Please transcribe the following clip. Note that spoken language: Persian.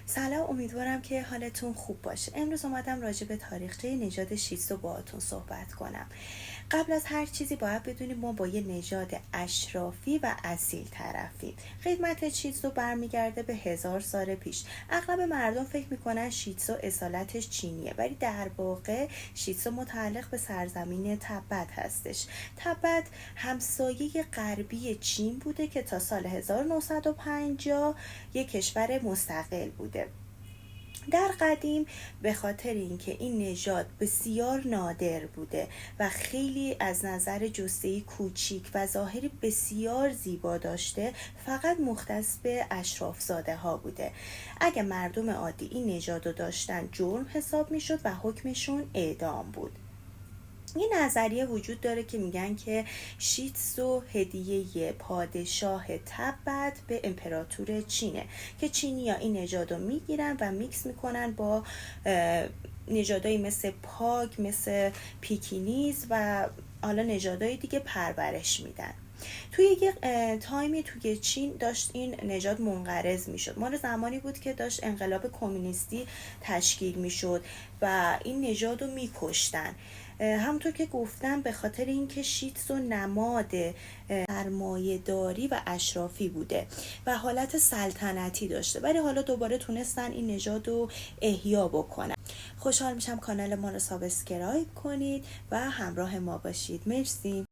سلام، امیدوارم که حالتون خوب باشه. امروز اومدم راجع به تاریخچه نژاد شیتسو باهاتون صحبت کنم. قبل از هر چیزی باید بدونیم ما با یه نژاد اشرافی و اصیل طرفیم. قدمت شیتسو برمیگرده به 1000 سال پیش. اغلب مردم فکر میکنن شیتسو اصالتش چینیه، ولی در واقع شیتسو متعلق به سرزمین تبت هستش. تبت همسایه غربی چین بوده که تا سال 1950 یک کشور مستقل بوده. در قدیم به خاطر اینکه این نژاد بسیار نادر بوده و خیلی از نظر جثه‌ای کوچیک و ظاهری بسیار زیبا داشته، فقط مختص به اشرافزاده ها بوده. اگه مردم عادی این نژاد رو داشتن جرم حساب میشد و حکمشون اعدام بود. یه نظریه وجود داره که میگن که شیتسو هدیه پادشاه تبت به امپراتور چینه که چینی‌ها این نژاد رو میگیرن و میکس میکنن با نژادایی مثل پاگ، مثل پیکینیز و حالا نژادهای دیگه پرورش میدن. توی یک تایمی توی چین داشت این نژاد منقرض میشد. مال زمانی بود که داشت انقلاب کمونیستی تشکیل میشد و این نژاد رو میکشتن. همونطور که گفتم به خاطر اینکه شیتسو نماد سرمایه‌داری و اشرافی بوده و حالت سلطنتی داشته، ولی حالا دوباره تونستن این نژاد رو احیا بکنن. خوشحال میشم کانال ما رو سابسکرایب کنید و همراه ما باشید. مرسی.